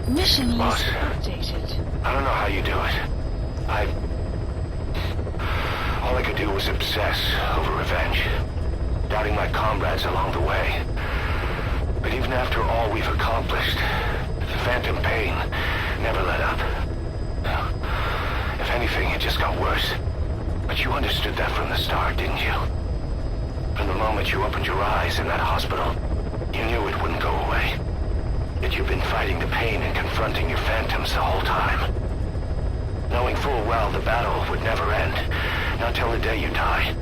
Mission Boss, list updated. I don't know how you do it. All I could do was obsess over revenge, doubting my comrades along the way. But even after all we've accomplished, the phantom pain never let up. If anything, it just got worse. But you understood that from the start, didn't you? From the moment you opened your eyes in that hospital, you knew it wouldn't go away. Yet you've been fighting the pain and confronting your phantoms the whole time. Knowing full well the battle would never end, not till the day you die.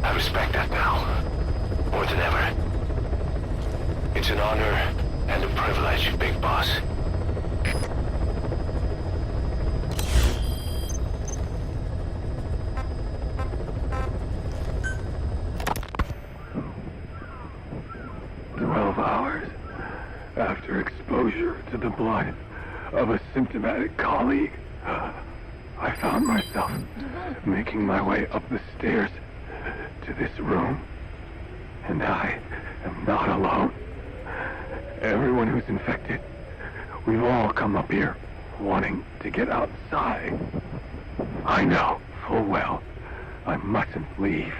I respect that now, more than ever. It's an honor and a privilege, Big Boss. After exposure to the blood of a symptomatic colleague, I found myself making my way up the stairs to this room. And I am not alone. Everyone who's infected, we've all come up here wanting to get outside. I know full well I mustn't leave,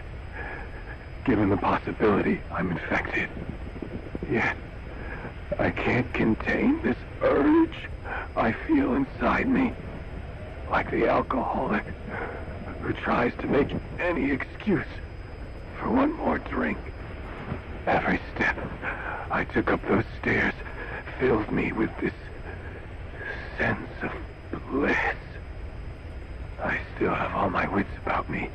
given the possibility I'm infected. Yet, I can't contain this urge I feel inside me, like the alcoholic who tries to make any excuse for one more drink. Every step I took up those stairs filled me with this sense of bliss. I still have all my wits about me.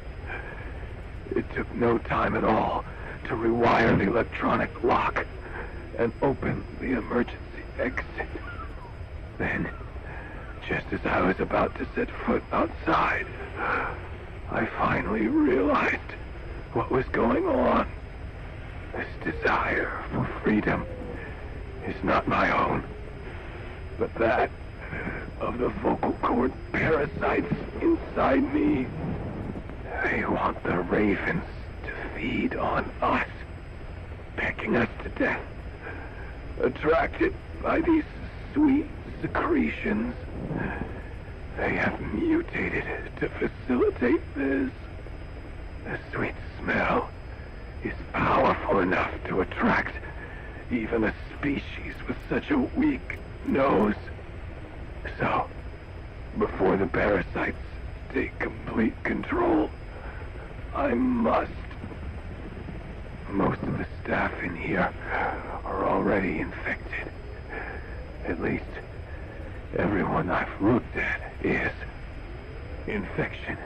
It took no time at all to rewire the electronic lock and open the emergency exit. Then, just as I was about to set foot outside, I finally realized what was going on. This desire for freedom is not my own, but that of the vocal cord parasites inside me. They want the ravens to feed on us, pecking us to death. Attracted by these sweet secretions, they have mutated to facilitate this. The sweet smell is powerful enough to attract even a species with such a weak nose. So, before the parasites take complete control, I must. Most of the staff in here are already infected. At least, everyone I've looked at is. Infection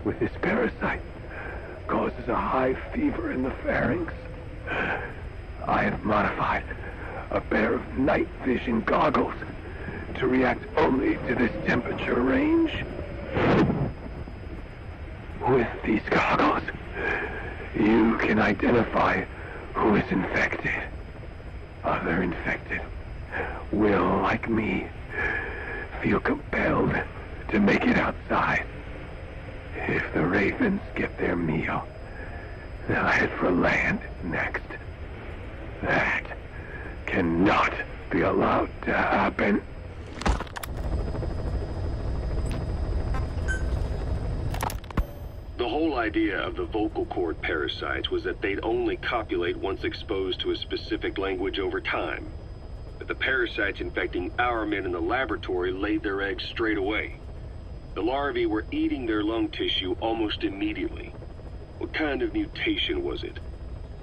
with this parasite causes a high fever in the pharynx. I have modified a pair of night vision goggles to react only to this temperature range. With these goggles, you can identify who is infected. Other infected will, like me, feel compelled to make it outside. If the ravens get their meal, they'll head for land next. That cannot be allowed to happen. The whole idea of the vocal cord parasites was that they'd only copulate once exposed to a specific language over time. But the parasites infecting our men in the laboratory laid their eggs straight away. The larvae were eating their lung tissue almost immediately. What kind of mutation was it?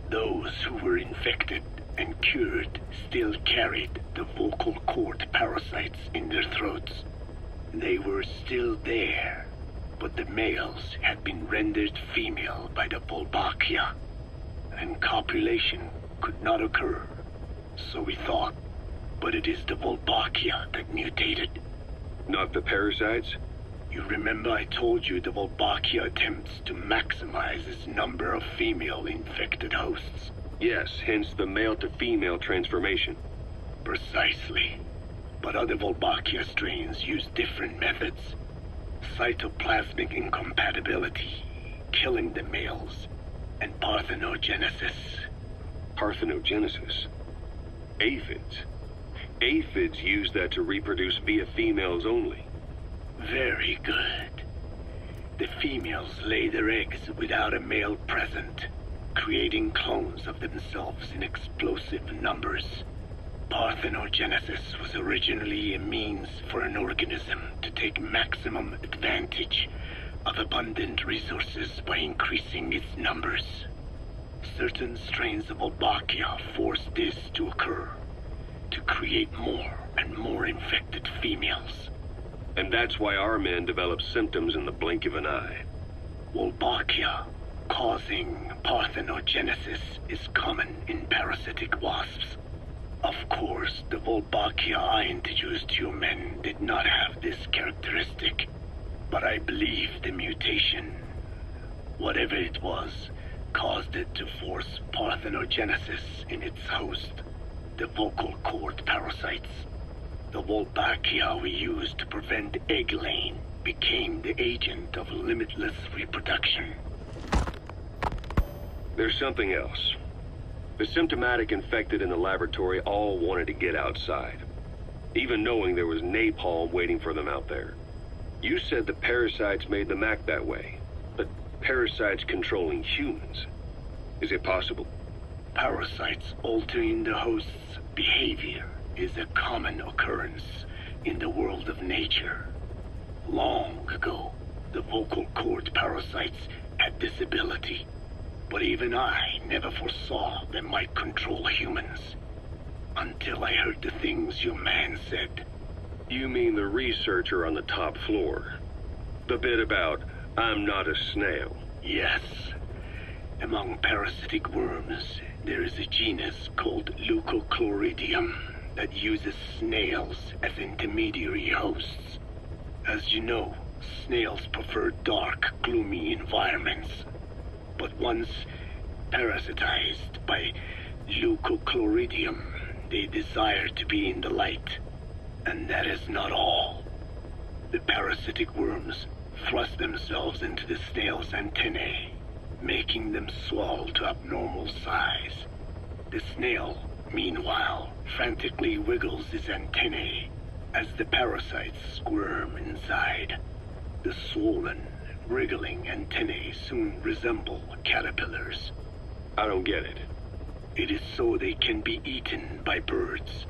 Those who were infected and cured still carried the vocal cord parasites in their throats. They were still there, but the males had been rendered female by the Volbachia, and copulation could not occur, so we thought. But it is the Volbachia that mutated. Not the parasites? You remember I told you the Volbachia attempts to maximize its number of female infected hosts? Yes, hence the male-to-female transformation. Precisely. But other Volbachia strains use different methods. Cytoplasmic incompatibility, killing the males, and parthenogenesis. Parthenogenesis? Aphids? Aphids use that to reproduce via females only. Very good. The females lay their eggs without a male present, creating clones of themselves in explosive numbers. Parthenogenesis was originally a means for an organism to take maximum advantage of abundant resources by increasing its numbers. Certain strains of Wolbachia forced this to occur, to create more and more infected females. And that's why our men develop symptoms in the blink of an eye. Wolbachia, causing parthenogenesis, is common in parasitic wasps. Of course, the Wolbachia I introduced to you men did not have this characteristic, but I believe the mutation, whatever it was, caused it to force parthenogenesis in its host, the vocal cord parasites. The Wolbachia we used to prevent egg laying became the agent of limitless reproduction. There's something else. The symptomatic infected in the laboratory all wanted to get outside, even knowing there was napalm waiting for them out there. You said the parasites made them act that way, but parasites controlling humans. Is it possible? Parasites altering the host's behavior is a common occurrence in the world of nature. Long ago, the vocal cord parasites had this ability, but even I never foresaw they might control humans. Until I heard the things your man said. You mean the researcher on the top floor? The bit about, I'm not a snail. Yes. Among parasitic worms, there is a genus called Leucochloridium that uses snails as intermediary hosts. As you know, snails prefer dark, gloomy environments. But once parasitized by Leucochloridium, they desire to be in the light. And that is not all. The parasitic worms thrust themselves into the snail's antennae, making them swell to abnormal size. The snail, meanwhile, frantically wiggles his antennae as the parasites squirm inside. The swollen, wriggling antennae soon resemble caterpillars. I don't get it. It is so they can be eaten by birds.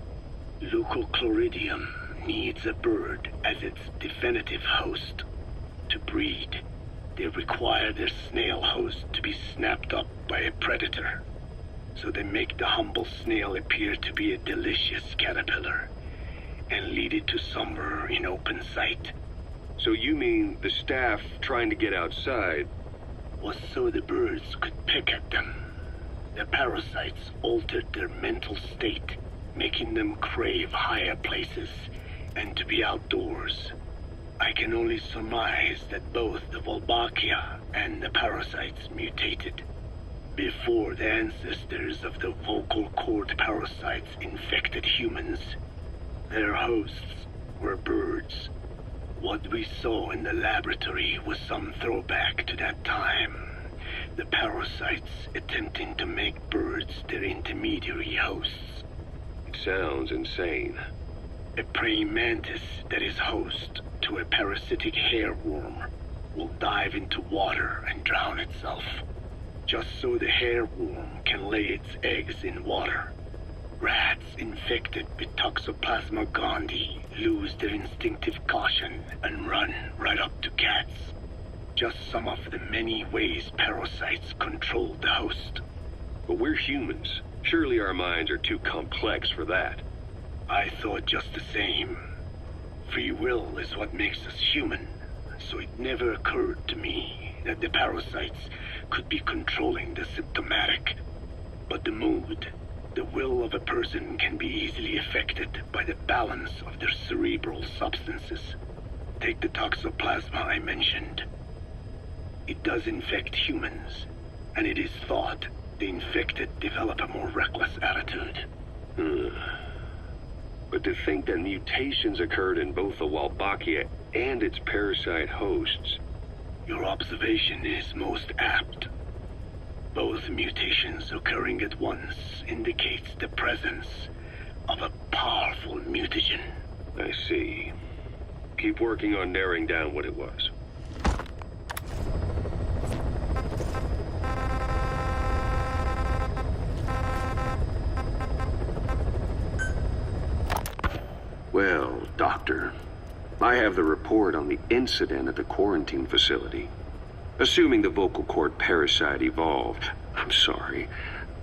Leucochloridium needs a bird as its definitive host. To breed, they require their snail host to be snapped up by a predator. So they make the humble snail appear to be a delicious caterpillar and lead it to somewhere in open sight. So you mean the staff trying to get outside was so the birds could pick at them. The parasites altered their mental state, making them crave higher places and to be outdoors. I can only surmise that both the Wolbachia and the parasites mutated before the ancestors of the vocal cord parasites infected humans. Their hosts were birds. What we saw in the laboratory was some throwback to that time. The parasites attempting to make birds their intermediary hosts. It sounds insane. A praying mantis that is host to a parasitic hairworm will dive into water and drown itself, just so the hairworm can lay its eggs in water. Rats infected with Toxoplasma gondii lose their instinctive caution and run right up to cats. Just some of the many ways parasites control the host. But we're humans. Surely our minds are too complex for that. I thought just the same. Free will is what makes us human, so it never occurred to me that the parasites could be controlling the symptomatic. But the mood, the will of a person can be easily affected by the balance of their cerebral substances. Take the toxoplasma I mentioned. It does infect humans, and it is thought the infected develop a more reckless attitude. But to think that mutations occurred in both the Wolbachia and its parasite hosts. Your observation is most apt. Both mutations occurring at once indicates the presence of a powerful mutagen. I see. Keep working on narrowing down what it was. Well, Doctor, I have the report on the incident at the quarantine facility. Assuming the vocal cord parasite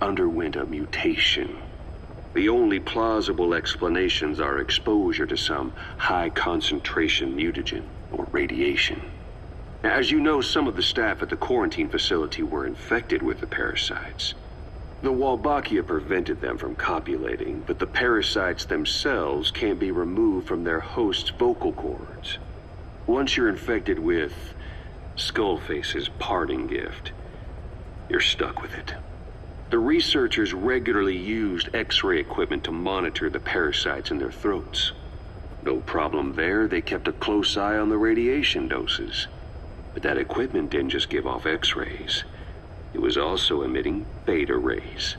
underwent a mutation. The only plausible explanations are exposure to some high-concentration mutagen or radiation. As you know, some of the staff at the quarantine facility were infected with the parasites. The Wolbachia prevented them from copulating, but the parasites themselves can't be removed from their host's vocal cords. Once you're infected with Skullface's parting gift, you're stuck with it. The researchers regularly used X-ray equipment to monitor the parasites in their throats. No problem there, they kept a close eye on the radiation doses. But that equipment didn't just give off X-rays. It was also emitting beta rays.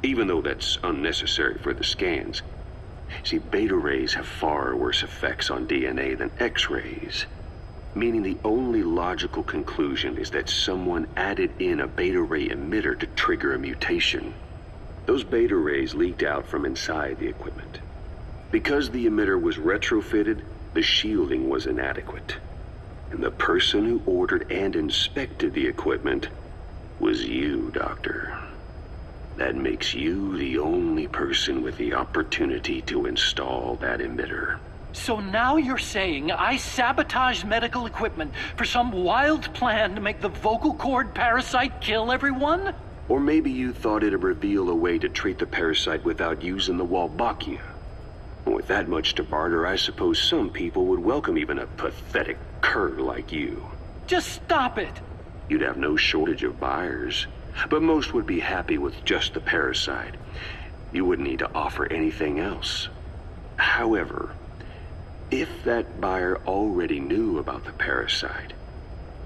Even though that's unnecessary for the scans. See, beta rays have far worse effects on DNA than X-rays. Meaning the only logical conclusion is that someone added in a beta ray emitter to trigger a mutation. Those beta rays leaked out from inside the equipment. Because the emitter was retrofitted, the shielding was inadequate. And the person who ordered and inspected the equipment was you, Doctor. That makes you the only person with the opportunity to install that emitter. So now you're saying I sabotaged medical equipment for some wild plan to make the vocal cord parasite kill everyone? Or maybe you thought it'd reveal a way to treat the parasite without using the Wolbachia. With that much to barter, I suppose some people would welcome even a pathetic cur like you. Just stop it! You'd have no shortage of buyers, but most would be happy with just the parasite. You wouldn't need to offer anything else. However, if that buyer already knew about the parasite,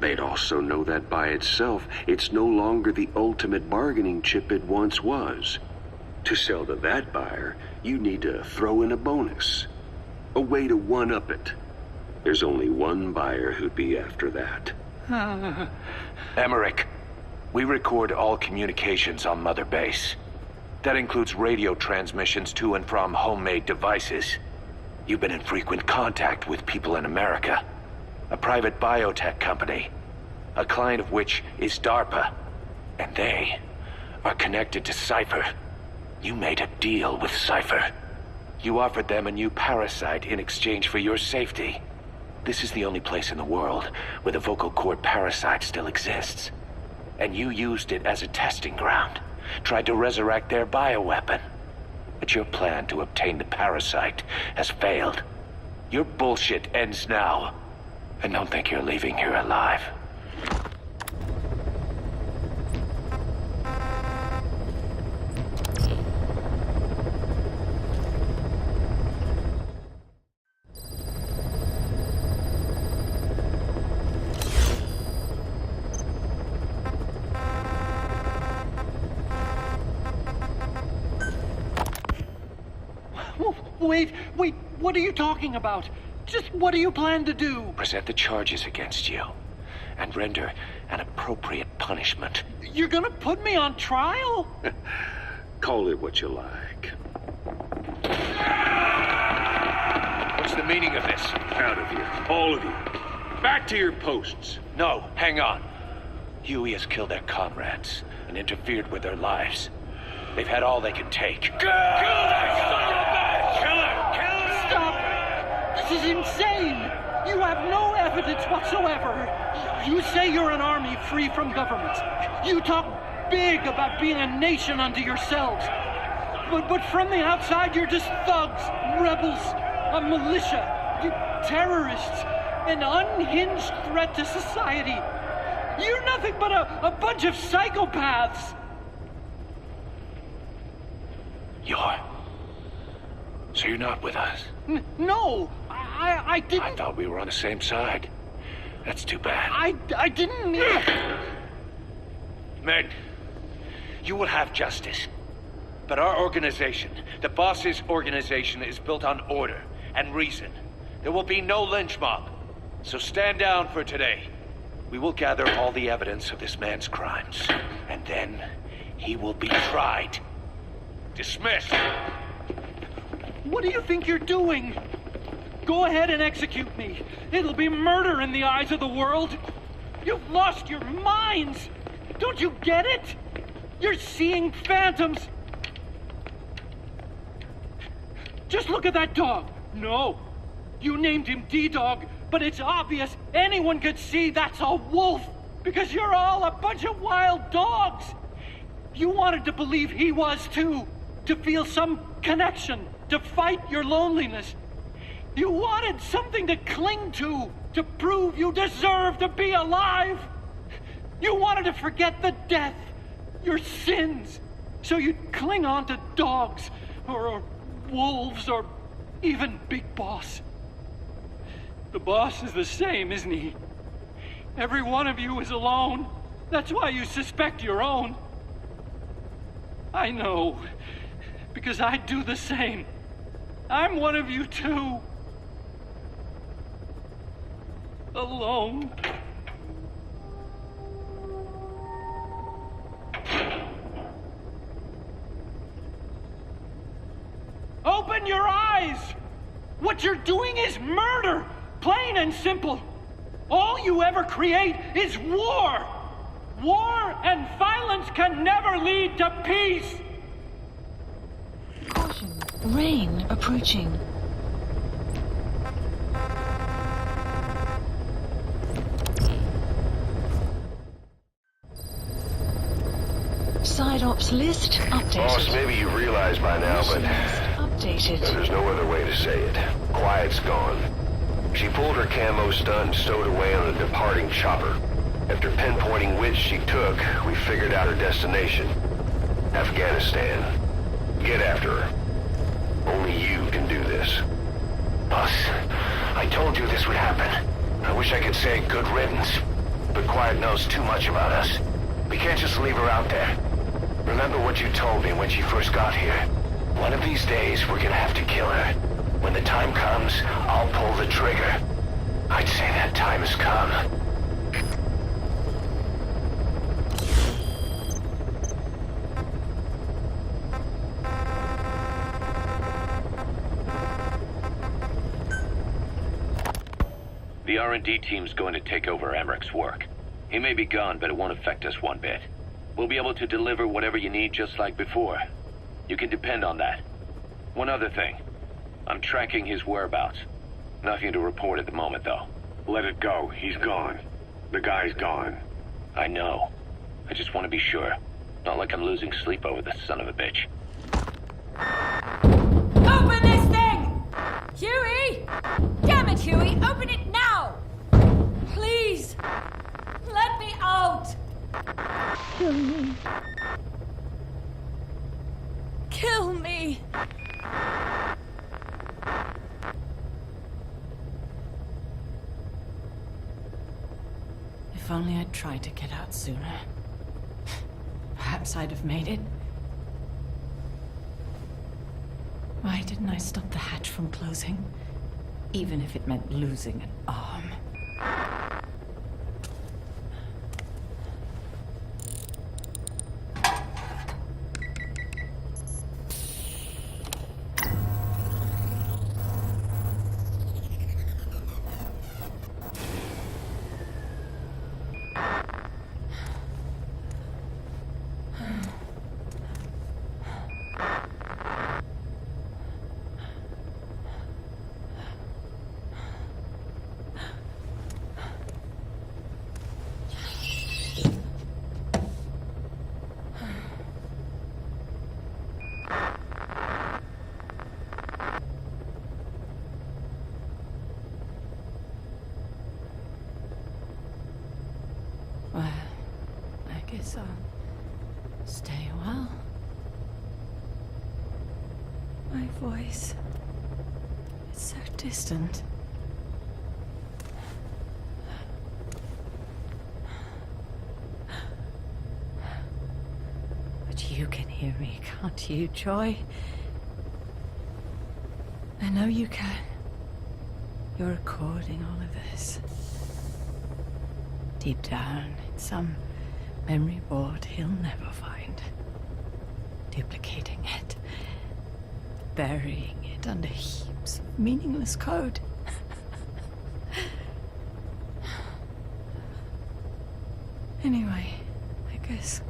they'd also know that by itself, it's no longer the ultimate bargaining chip it once was. To sell to that buyer, you need to throw in a bonus. A way to one-up it. There's only one buyer who'd be after that. Emmerich, we record all communications on Mother Base. That includes radio transmissions to and from homemade devices. You've been in frequent contact with people in America. A private biotech company. A client of which is DARPA. And they are connected to Cypher. You made a deal with Cypher. You offered them a new parasite in exchange for your safety. This is the only place in the world where the vocal cord parasite still exists. And you used it as a testing ground. Tried to resurrect their bioweapon. But your plan to obtain the parasite has failed. Your bullshit ends now. And don't think you're leaving here alive. Wait, what are you talking about? Just what do you plan to do? Present the charges against you, and render an appropriate punishment. You're gonna put me on trial? Call it what you like. What's the meaning of this? Out of here, all of you. Back to your posts. No, hang on. Huey has killed their comrades and interfered with their lives. They've had all they can take. Kill that son of a bitch! Kill her! Stop! This is insane! You have no evidence whatsoever. You say you're an army free from government. You talk big about being a nation unto yourselves. But from the outside, you're just thugs, rebels, a militia, terrorists, an unhinged threat to society. You're nothing but a bunch of psychopaths. So you're not with us? No, I didn't. I thought we were on the same side. That's too bad. I didn't mean... Men, you will have justice. But our organization, the boss's organization, is built on order and reason. There will be no lynch mob. So stand down for today. We will gather all the evidence of this man's crimes. And then he will be tried. Dismissed. What do you think you're doing? Go ahead and execute me. It'll be murder in the eyes of the world. You've lost your minds. Don't you get it? You're seeing phantoms. Just look at that dog. No, you named him D-Dog, but it's obvious anyone could see that's a wolf because you're all a bunch of wild dogs. You wanted to believe he was too, to feel some connection, to fight your loneliness. You wanted something to cling to prove you deserve to be alive. You wanted to forget the death, your sins, so you'd cling on to dogs or wolves or even Big Boss. The boss is the same, isn't he? Every one of you is alone. That's why you suspect your own. I know, because I do the same. I'm one of you too. Alone. Open your eyes! What you're doing is murder! Plain and simple. All you ever create is war! War and violence can never lead to peace! Caution. Rain approaching. Side ops list updated. Boss, maybe you realize by now, but Updated. there's no other way to say it. Quiet's gone. She pulled her camo stun and stowed away on a departing chopper. After pinpointing which she took, we figured out her destination. Afghanistan. Get after her. Only you can do this. Boss, I told you this would happen. I wish I could say good riddance, but Quiet knows too much about us. We can't just leave her out there. Remember what you told me when she first got here. One of these days, we're gonna have to kill her. When the time comes, I'll pull the trigger. I'd say that time has come. The R&D team's going to take over Emmerich's work. He may be gone, but it won't affect us one bit. We'll be able to deliver whatever you need just like before. You can depend on that. One other thing. I'm tracking his whereabouts. Nothing to report at the moment, though. Let it go. He's gone. The guy's gone. I know. I just want to be sure. Not like I'm losing sleep over this son of a bitch. Open this thing! Huey! Damn it, Huey! Open it now! Please! Let me out! Kill me. Kill me! If only I'd tried to get out sooner. Perhaps I'd have made it. Why didn't I stop the hatch from closing? Even if it meant losing an arm. Well, I guess I'll stay a while. My voice, it's so distant. But you can hear. hear me, can't you, Joy? I know you can. You're recording all of this. Deep down, in some memory board he'll never find. Duplicating it. Burying it under heaps of meaningless code. Anyway, I guess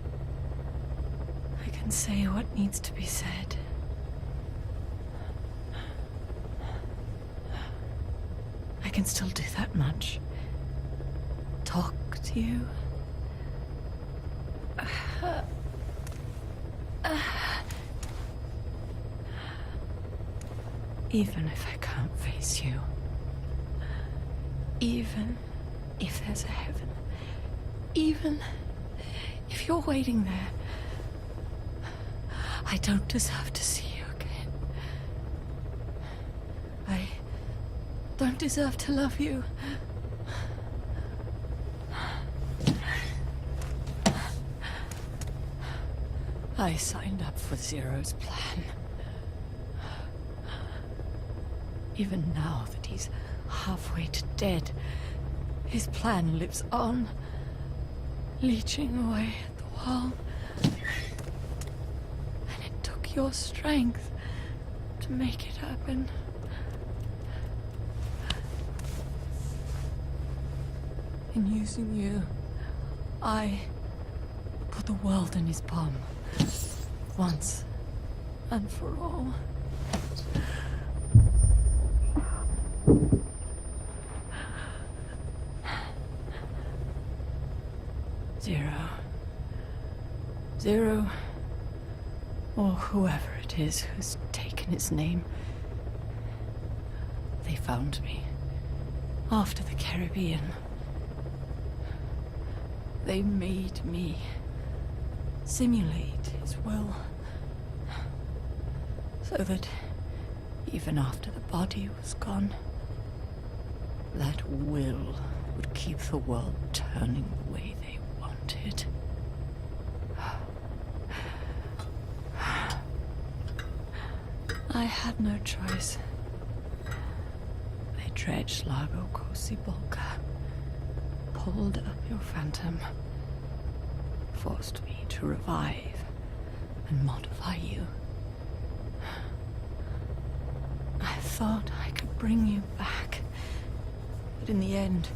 I can say what needs to be said. I can still do that much. Talk to you. Even if I can't face you. Even if there's a heaven. Even if you're waiting there. I don't deserve to see you again. I don't deserve to love you. I signed up for Zero's plan. Even now that he's halfway to dead, his plan lives on, leeching away at the wall. And it took your strength to make it happen. In using you, I put the world in his palm. Once and for all. Zero, or whoever it is who's taken his name. They found me after the Caribbean. They made me simulate his will, so that even after the body was gone, that will would keep the world turning the way they wanted. I had no choice. They dredged Lago Cosibolca, pulled up your phantom, forced me to revive and modify you. I thought I could bring you back, but in the end,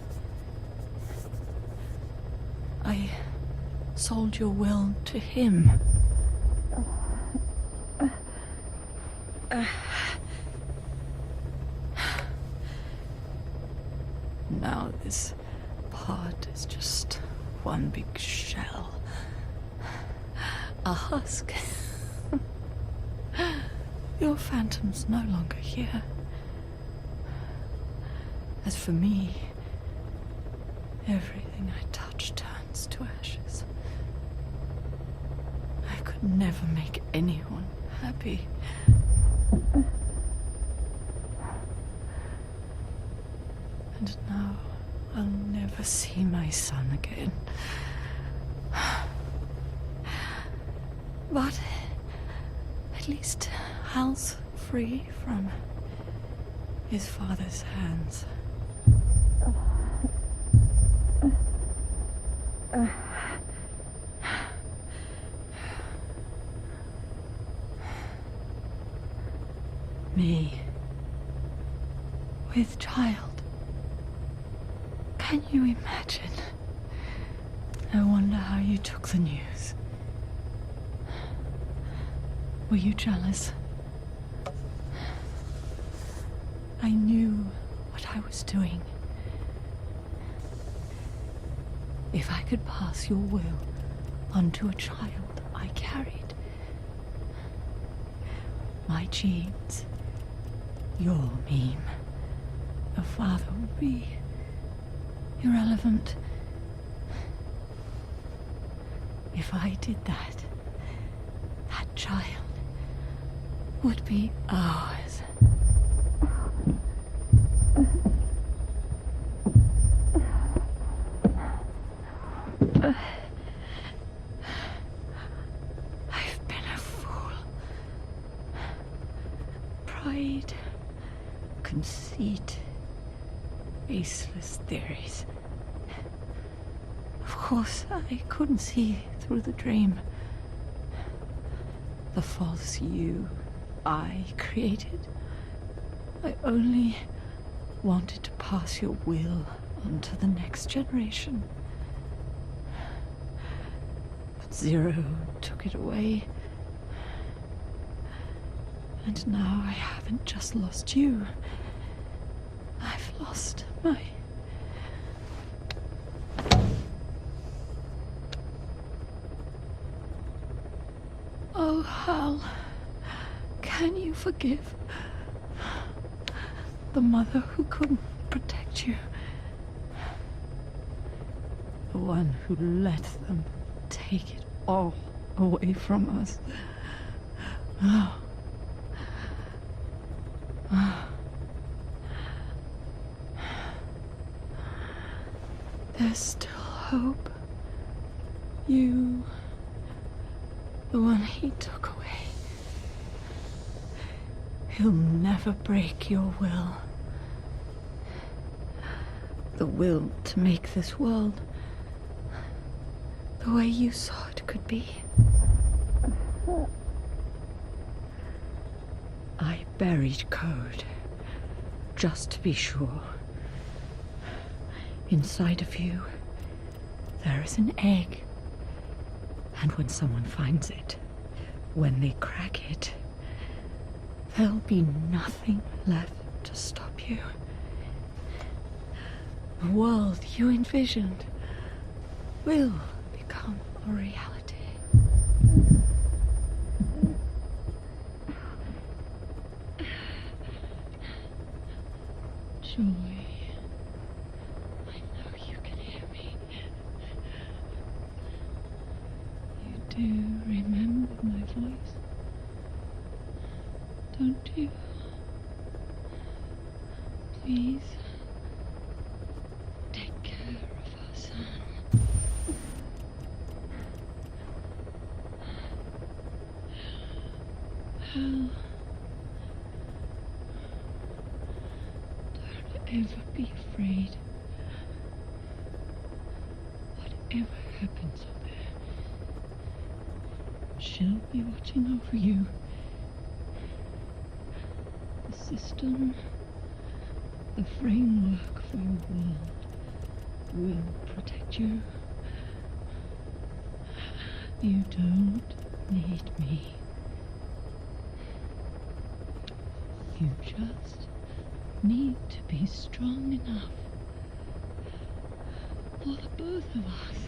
I sold your will to him. Now this pod is just one big shell. A husk. Your phantom's no longer here. As for me, everything I touch turns to ashes. I could never make anyone happy. And now I'll never see my son again. But at least Hal's free from his father's hands. Me with child. Can you imagine? I wonder how you took the news. Were you jealous? I knew what I was doing. If I could pass your will onto a child I carried, my genes, your meme, a father would be irrelevant. If I did that, that child would be ours. I've been a pride, conceit, baseless theories. Of course, I couldn't see through the dream. The false you I created. I only wanted to pass your will on to the next generation. But Zero took it away. And now I haven't just lost you. I've lost my... Oh, Hal, can you forgive the mother who couldn't protect you? The one who let them take it all away from us. Oh. There's still hope. You, the one he took away. He'll never break your will. The will to make this world the way you saw it could be. I buried code, just to be sure. Inside of you, there is an egg. And when someone finds it, when they crack it, there'll be nothing left to stop you. The world you envisioned will become a reality. Joy. I know you can hear me. You do remember my voice, don't you? Please, take care of our son. Hal, don't ever be afraid. Whatever happens up there, she'll be watching over you. The system, the framework for your world will protect you. You don't need me. You just need to be strong enough for the both of us.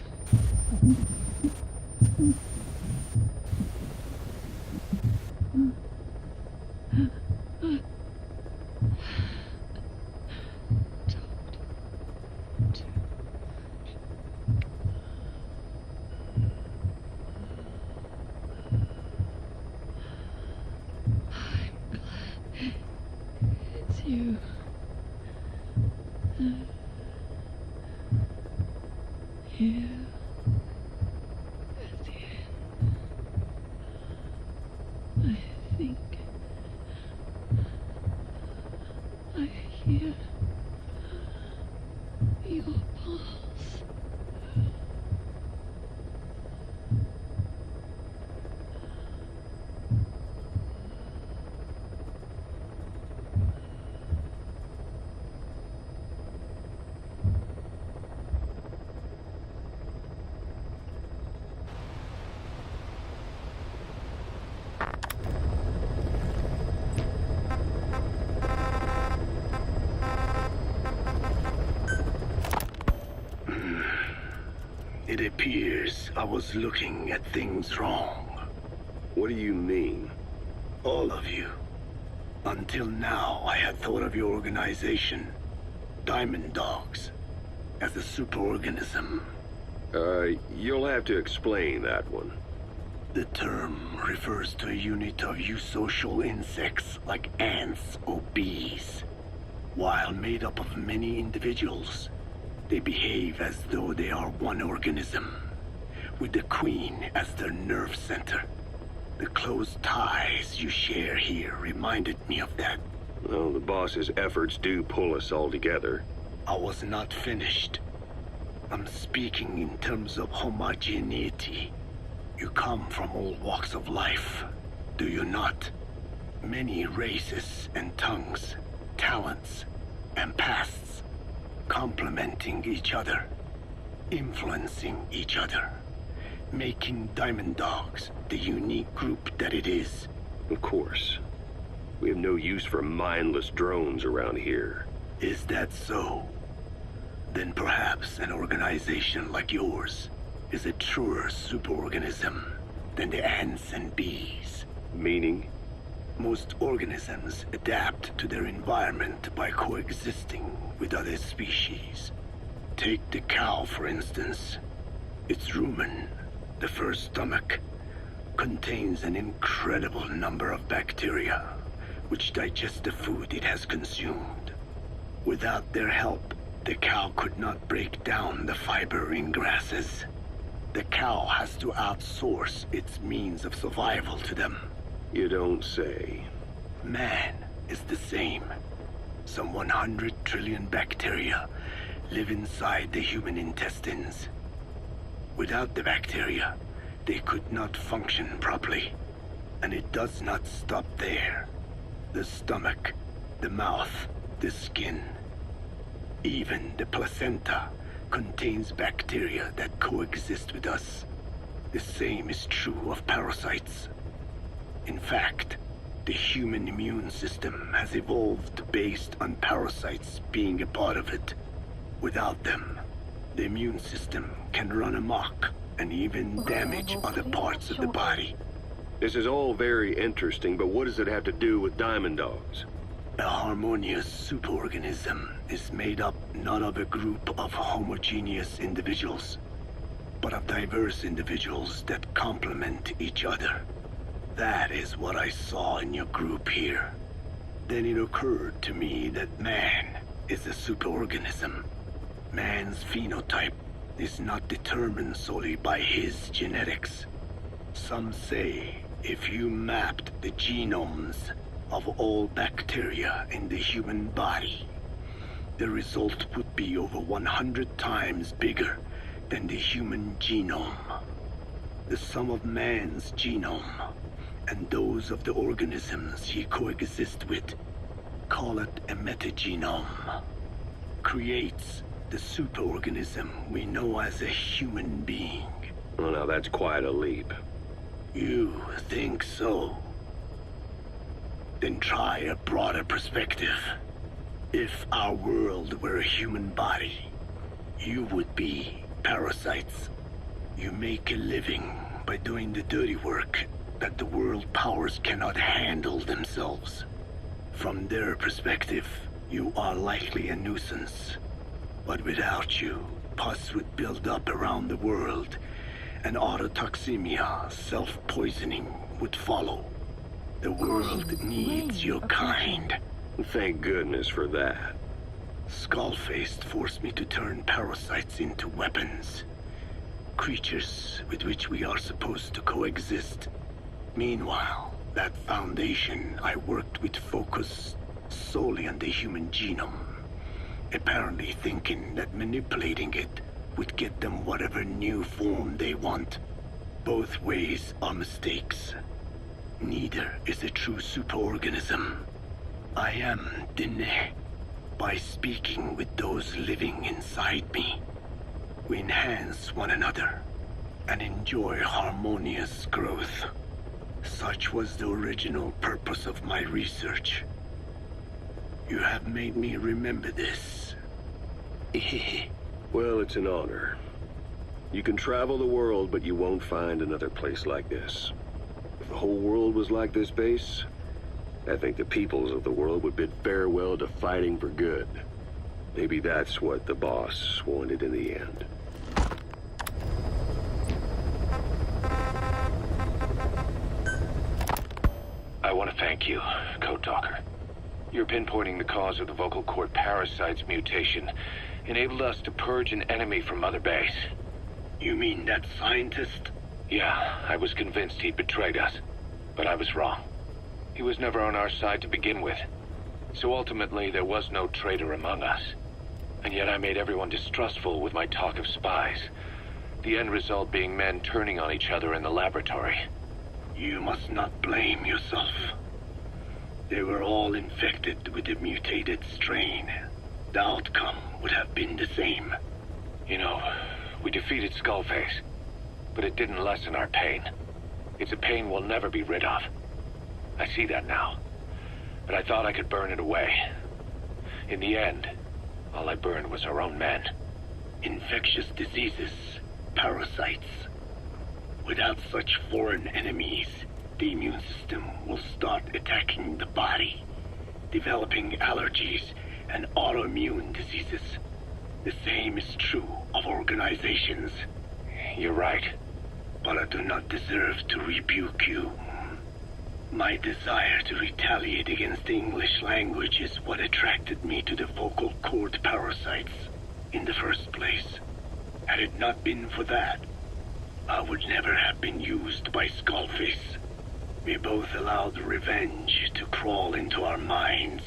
You. Here at the end, I think I hear your pulse. It appears I was looking at things wrong. What do you mean? All of you. Until now, I had thought of your organization, Diamond Dogs, as a superorganism. You'll have to explain that one. The term refers to a unit of eusocial insects like ants or bees. While made up of many individuals, they behave as though they are one organism, with the queen as their nerve center. The close ties you share here reminded me of that. Well, the boss's efforts do pull us all together. I was not finished. I'm speaking in terms of homogeneity. You come from all walks of life, do you not? Many races and tongues, talents and pasts, complementing each other, influencing each other, making Diamond Dogs the unique group that it is. Of course. We have no use for mindless drones around here. Is that so? Then perhaps an organization like yours is a truer superorganism than the ants and bees. Meaning? Most organisms adapt to their environment by coexisting with other species. Take the cow, for instance. Its rumen, the first stomach, contains an incredible number of bacteria which digest the food it has consumed. Without their help, the cow could not break down the fiber in grasses. The cow has to outsource its means of survival to them. You don't say. Man is the same. Some 100 trillion bacteria live inside the human intestines. Without the bacteria, they could not function properly. And it does not stop there. The stomach, the mouth, the skin, even the placenta contains bacteria that coexist with us. The same is true of parasites. In fact, the human immune system has evolved based on parasites being a part of it. Without them, the immune system can run amok and even damage other parts of the body. This is all very interesting, but what does it have to do with Diamond Dogs? A harmonious superorganism is made up not of a group of homogeneous individuals, but of diverse individuals that complement each other. That is what I saw in your group here. Then it occurred to me that man is a superorganism. Man's phenotype is not determined solely by his genetics. Some say if you mapped the genomes of all bacteria in the human body, the result would be over 100 times bigger than the human genome. The sum of man's genome and those of the organisms he coexists with, call it a metagenome, creates the superorganism we know as a human being. Well, now that's quite a leap. You think so? Then try a broader perspective. If our world were a human body, you would be parasites. You make a living by doing the dirty work that the world powers cannot handle themselves. From their perspective, you are likely a nuisance. But without you, pus would build up around the world, and autotoxemia, self-poisoning, would follow. The world needs your kind. Thank goodness for that. Skull-faced forced me to turn parasites into weapons. Creatures with which we are supposed to coexist. Meanwhile, that foundation I worked with focused solely on the human genome, apparently thinking that manipulating it would get them whatever new form they want. Both ways are mistakes. Neither is a true superorganism. I am Dine. By speaking with those living inside me, we enhance one another and enjoy harmonious growth. Such was the original purpose of my research. You have made me remember this. Well, it's an honor. You can travel the world, but you won't find another place like this. If the whole world was like this base, I think the peoples of the world would bid farewell to fighting for good. Maybe that's what the boss wanted in the end. I want to thank you, Code Talker. Your pinpointing the cause of the vocal cord parasite's mutation enabled us to purge an enemy from Mother Base. You mean that scientist? Yeah, I was convinced he'd betrayed us. But I was wrong. He was never on our side to begin with. So ultimately, there was no traitor among us. And yet I made everyone distrustful with my talk of spies. The end result being men turning on each other in the laboratory. You must not blame yourself. They were all infected with the mutated strain. The outcome would have been the same. You know, we defeated Skullface, but it didn't lessen our pain. It's a pain we'll never be rid of. I see that now, but I thought I could burn it away. In the end, all I burned was our own men. Infectious diseases, parasites. Without such foreign enemies, the immune system will start attacking the body, developing allergies and autoimmune diseases. The same is true of organizations. You're right. But I do not deserve to rebuke you. My desire to retaliate against the English language is what attracted me to the vocal cord parasites in the first place. Had it not been for that, I would never have been used by Skullface. We both allowed revenge to crawl into our minds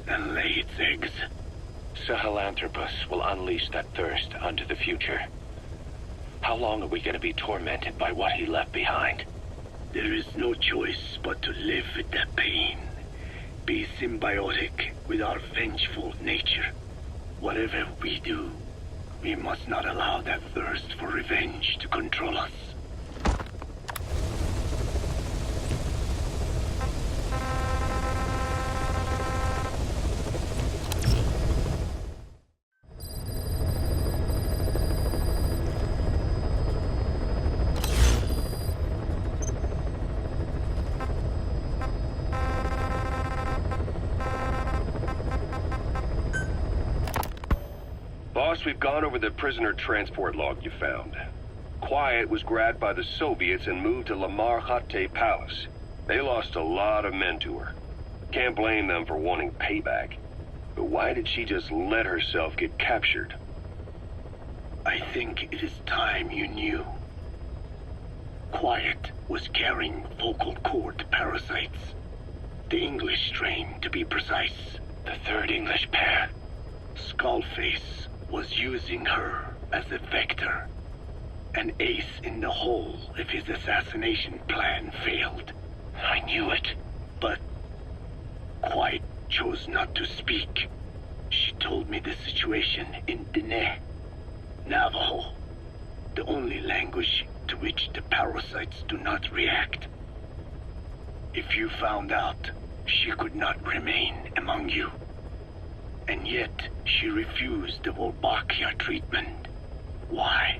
and lay its eggs. Sahelanthropus will unleash that thirst onto the future. How long are we going to be tormented by what he left behind? There is no choice but to live with that pain. Be symbiotic with our vengeful nature. Whatever we do, we must not allow that thirst for revenge to control us. Boss, we've gone over the prisoner transport log you found. Quiet was grabbed by the Soviets and moved to Lamar Khatte Palace. They lost a lot of men to her. Can't blame them for wanting payback. But why did she just let herself get captured? I think it is time you knew. Quiet was carrying vocal cord parasites. The English strain, to be precise. The third English pair. Skullface was using her as a vector. An ace in the hole if his assassination plan failed. I knew it. But Quiet chose not to speak. She told me the situation in Diné, Navajo, the only language to which the parasites do not react. If you found out, she could not remain among you. And yet, she refused the Wolbachia treatment. Why?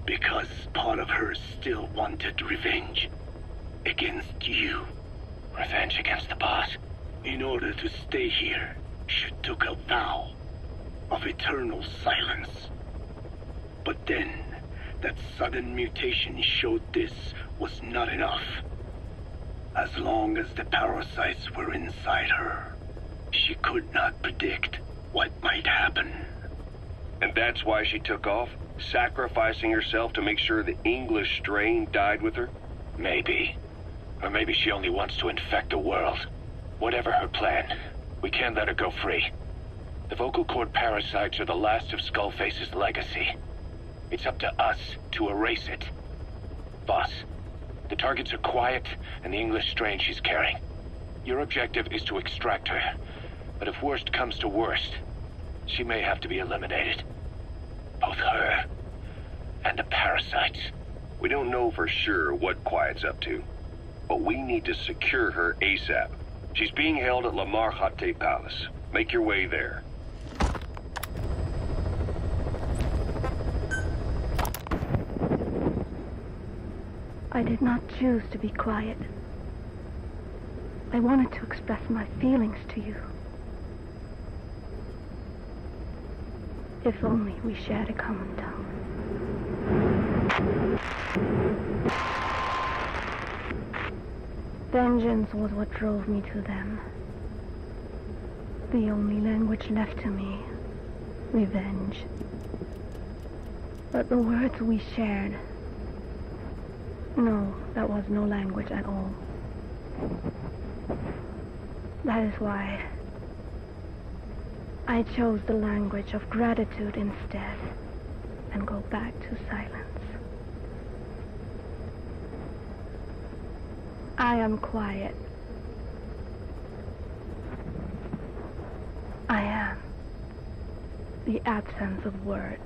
Because part of her still wanted revenge against you. Revenge against the boss? In order to stay here, she took a vow of eternal silence. But then, that sudden mutation showed this was not enough. As long as the parasites were inside her, she could not predict what might happen. And that's why she took off? Sacrificing herself to make sure the English strain died with her? Maybe. Or maybe she only wants to infect the world. Whatever her plan, we can't let her go free. The vocal cord parasites are the last of Skullface's legacy. It's up to us to erase it. Boss, the targets are Quiet and the English strain she's carrying. Your objective is to extract her. But if worst comes to worst, she may have to be eliminated. Both her and the parasites. We don't know for sure what Quiet's up to, but we need to secure her ASAP. She's being held at Lamar Khatte Palace. Make your way there. I did not choose to be quiet. I wanted to express my feelings to you. If only we shared a common tongue. Vengeance was what drove me to them. The only language left to me, revenge. But the words we shared No, that was no language at all. That is why I chose the language of gratitude instead and go back to silence. I am quiet. I am the absence of words.